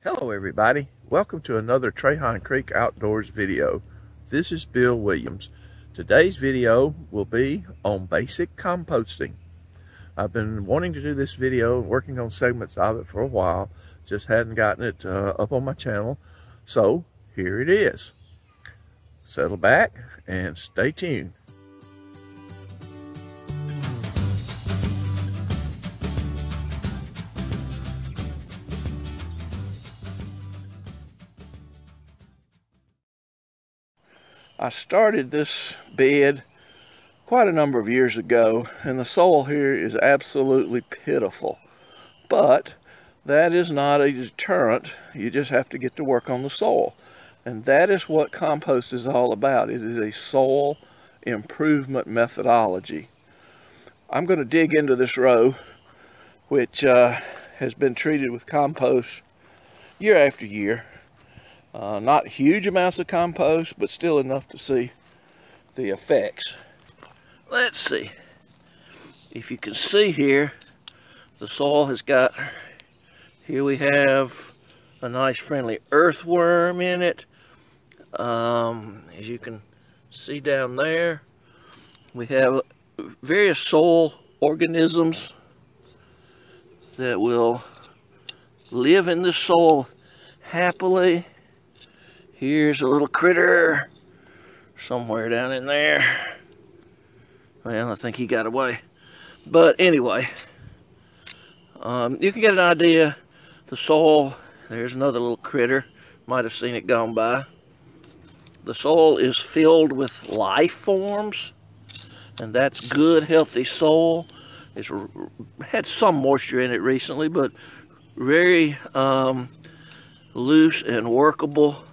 Hello everybody, welcome to another Trahan Creek Outdoors video. This is Bill Williams. Today's video will be on basic composting. I've been wanting to do this video, working on segments of it for a while, just hadn't gotten it up on my channel, so here it is. Settle back and stay tuned. I started this bed quite a number of years ago, and the soil here is absolutely pitiful. But that is not a deterrent. You just have to get to work on the soil. And that is what compost is all about. It is a soil improvement methodology. I'm going to dig into this row, which has been treated with compost year after year. Not huge amounts of compost, but still enough to see the effects. Let's see. If you can see here, the soil has got, here we have a nice friendly earthworm in it. As you can see down there, we have various soil organisms that will live in the soil happily. Here's a little critter somewhere down in there. Well, I think he got away. But anyway, you can get an idea. The soil, there's another little critter. Might have seen it gone by. The soil is filled with life forms, and that's good, healthy soil. It's had some moisture in it recently, but very loose and workable.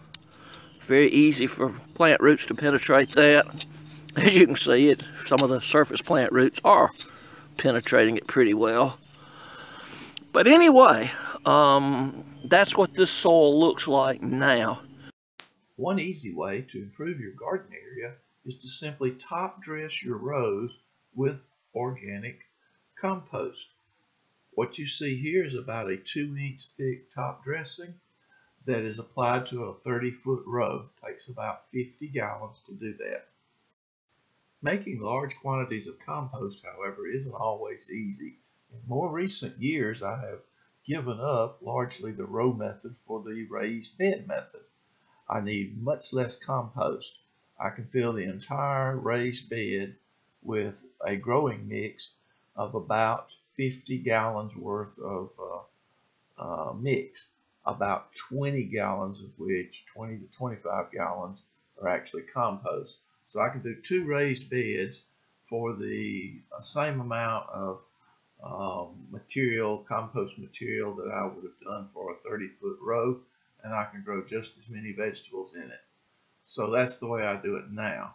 Very easy for plant roots to penetrate that. As you can see, some of the surface plant roots are penetrating it pretty well. But anyway, that's what this soil looks like now. One easy way to improve your garden area is to simply top dress your rows with organic compost. What you see here is about a 2-inch thick top dressing that is applied to a 30-foot row. It takes about 50 gallons to do that. Making large quantities of compost, however, isn't always easy. In more recent years, I have given up largely the row method for the raised bed method. I need much less compost. I can fill the entire raised bed with a growing mix of about 50 gallons worth of mix. About 20 gallons of which 20 to 25 gallons are actually compost. So I can do 2 raised beds for the same amount of compost material that I would have done for a 30-foot row, and I can grow just as many vegetables in it. So that's the way I do it now.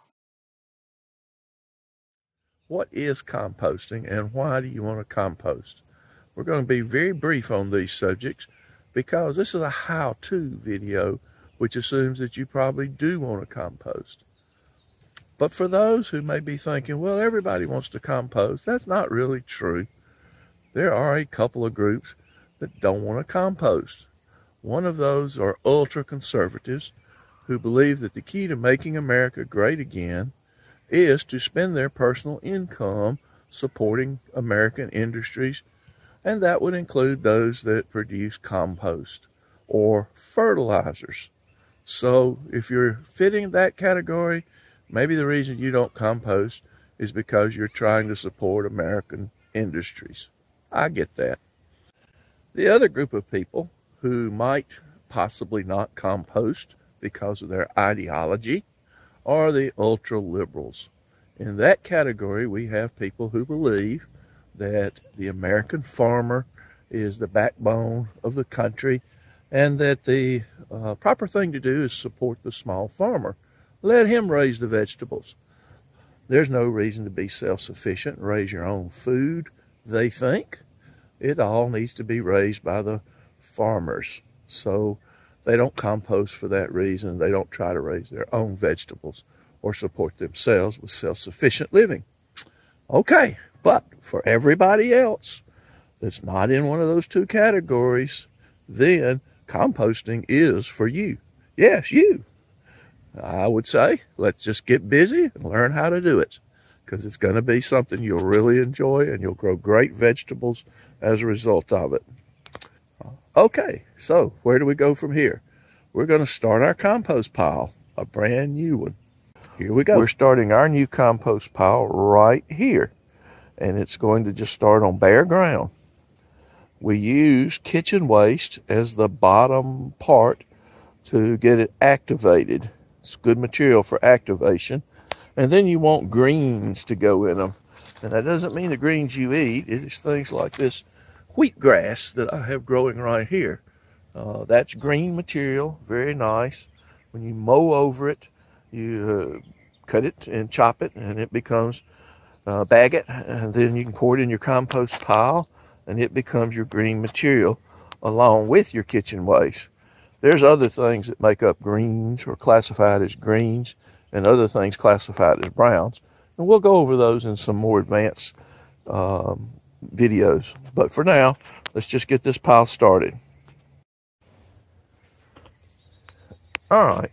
What is composting, and why do you want to compost? We're going to be very brief on these subjects, because this is a how-to video, which assumes that you probably do want to compost. But for those who may be thinking, well, everybody wants to compost, that's not really true. There are a couple of groups that don't want to compost. One of those are ultra-conservatives who believe that the key to making America great again is to spend their personal income supporting American industries, and that would include those that produce compost or fertilizers. So if you're fitting that category, maybe the reason you don't compost is because you're trying to support American industries. I get that. The other group of people who might possibly not compost because of their ideology are the ultra-liberals. In that category, we have people who believe that the American farmer is the backbone of the country, and that the proper thing to do is support the small farmer. Let him raise the vegetables. There's no reason to be self-sufficient and raise your own food, they think. It all needs to be raised by the farmers. So they don't compost for that reason. They don't try to raise their own vegetables or support themselves with self-sufficient living. Okay, but for everybody else that's not in one of those two categories, then composting is for you. Yes, you. I would say, let's just get busy and learn how to do it, because it's going to be something you'll really enjoy, and you'll grow great vegetables as a result of it. Okay, so where do we go from here? We're going to start our compost pile, a brand new one. Here we go. We're starting our new compost pile right here, and it's going to just start on bare ground. We use kitchen waste as the bottom part to get it activated. It's good material for activation. And then you want greens to go in them. And that doesn't mean the greens you eat. It is things like this wheatgrass that I have growing right here. That's green material, very nice. When you mow over it, you cut it and chop it, and it becomes, bag it, and then you can pour it in your compost pile, and it becomes your green material along with your kitchen waste. There's other things that make up greens or classified as greens, and other things classified as browns. And we'll go over those in some more advanced videos. But for now, let's just get this pile started. All right,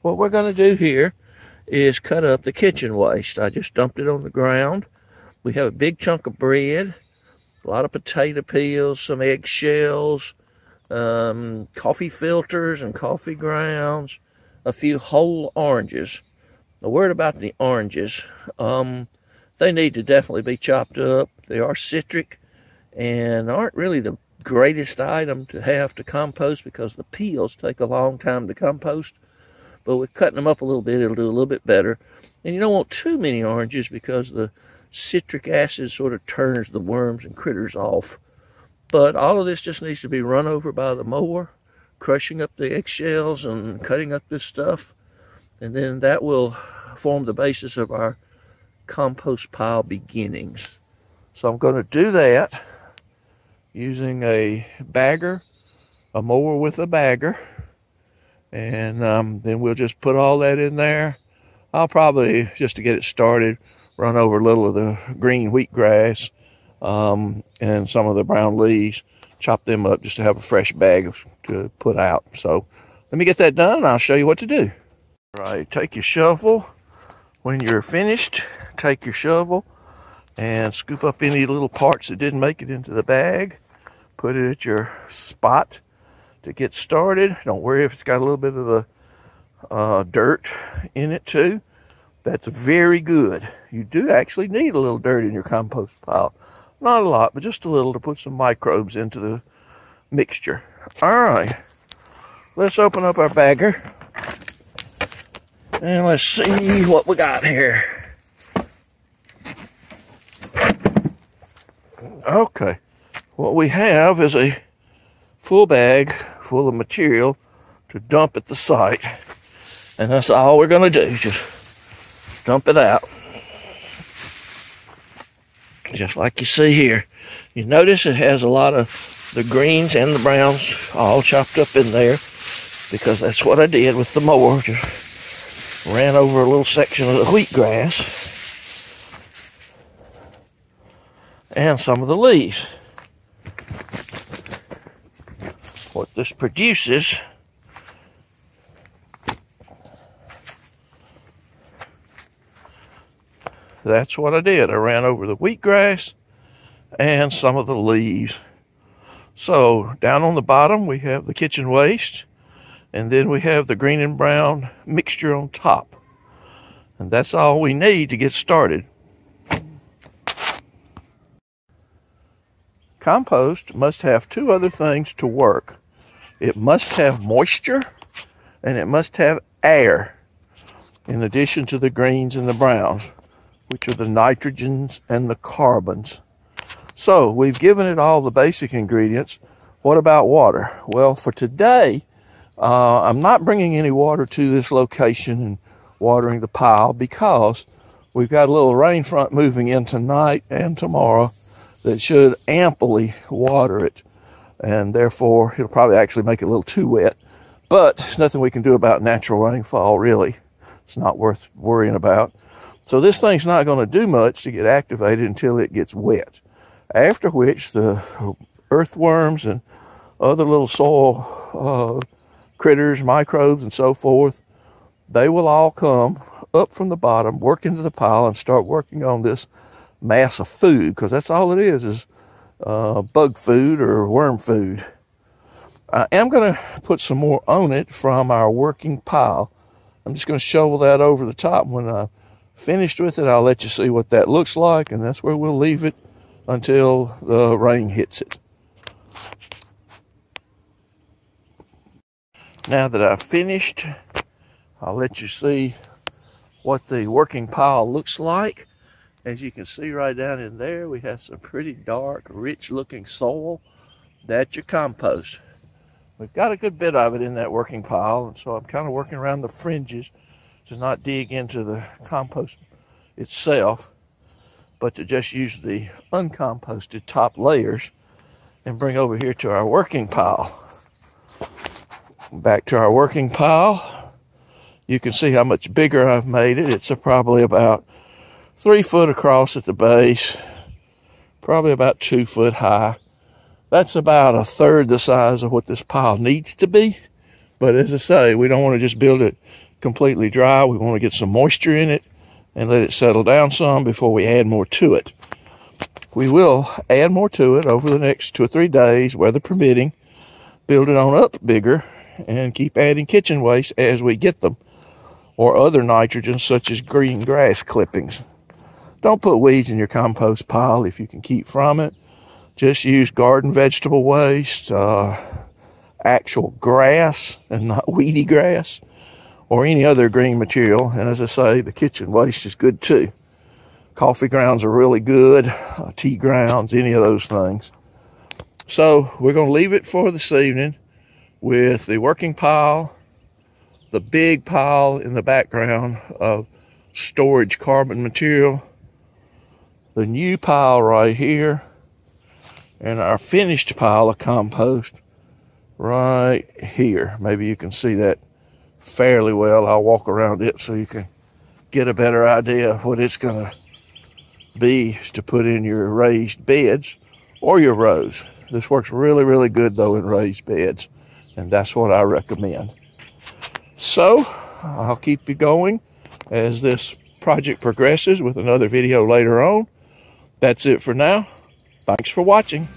what we're going to do here is cut up the kitchen waste. I just dumped it on the ground. We have a big chunk of bread, a lot of potato peels, some eggshells, coffee filters and coffee grounds, a few whole oranges. A word about the oranges. They need to definitely be chopped up. They are citric and aren't really the greatest item to have to compost because the peels take a long time to compost. But with cutting them up a little bit, it'll do a little bit better. And you don't want too many oranges because the citric acid sort of turns the worms and critters off. But all of this just needs to be run over by the mower, crushing up the eggshells and cutting up this stuff. And then that will form the basis of our compost pile beginnings. So I'm going to do that using a bagger, a mower with a bagger. And then we'll just put all that in there. I'll probably, just to get it started, run over a little of the green wheatgrass and some of the brown leaves, chop them up just to have a fresh bag to put out. So let me get that done and I'll show you what to do. All right, take your shovel. When you're finished, take your shovel and scoop up any little parts that didn't make it into the bag. Put it at your spot to get started. Don't worry if it's got a little bit of the dirt in it too. That's very good. You do actually need a little dirt in your compost pile. Not a lot, but just a little to put some microbes into the mixture. All right, let's open up our bagger and let's see what we got here. Okay, what we have is a full bag full of material to dump at the site, and that's all we're going to do, just dump it out. Just like you see here. You notice it has a lot of the greens and the browns all chopped up in there because that's what I did with the mower. Just ran over a little section of the wheatgrass and some of the leaves. What this produces that's what I did. I ran over the wheatgrass and some of the leaves. So down on the bottom we have the kitchen waste, and then we have the green and brown mixture on top. And that's all we need to get started. Compost must have two other things to work. It must have moisture and it must have air in addition to the greens and the browns, which are the nitrogens and the carbons. So we've given it all the basic ingredients. What about water? Well, for today, I'm not bringing any water to this location and watering the pile because we've got a little rain front moving in tonight and tomorrow that should amply water it. And therefore, it'll probably actually make it a little too wet. But there's nothing we can do about natural rainfall, really. It's not worth worrying about. So this thing's not going to do much to get activated until it gets wet, after which the earthworms and other little soil critters, microbes, and so forth, they will all come up from the bottom, work into the pile, and start working on this mass of food, because that's all it is bug food or worm food. I am going to put some more on it from our working pile. I'm just going to shovel that over the top. When I'm finished with it, I'll let you see what that looks like, and that's where we'll leave it until the rain hits it. Now that I've finished, I'll let you see what the working pile looks like. As you can see right down in there, we have some pretty dark, rich looking soil. That's your compost. We've got a good bit of it in that working pile, and so I'm kind of working around the fringes to not dig into the compost itself, but to just use the uncomposted top layers and bring over here to our working pile. Back to our working pile. You can see how much bigger I've made it. It's probably about 3 foot across at the base, probably about 2 foot high. That's about a third the size of what this pile needs to be. But as I say, we don't want to just build it completely dry. We want to get some moisture in it and let it settle down some before we add more to it. We will add more to it over the next 2 or 3 days, weather permitting, build it on up bigger, and keep adding kitchen waste as we get them, or other nitrogen such as green grass clippings. Don't put weeds in your compost pile if you can keep from it. Just use garden vegetable waste, actual grass and not weedy grass, or any other green material. And as I say, the kitchen waste is good too. Coffee grounds are really good, tea grounds, any of those things. So we're going to leave it for this evening with the working pile, the big pile in the background of storage carbon material, the new pile right here, and our finished pile of compost right here. Maybe you can see that fairly well. I'll walk around it so you can get a better idea of what it's going to be to put in your raised beds or your rows. This works really, really good though in raised beds, and that's what I recommend. So I'll keep you going as this project progresses with another video later on. That's it for now. Thanks for watching.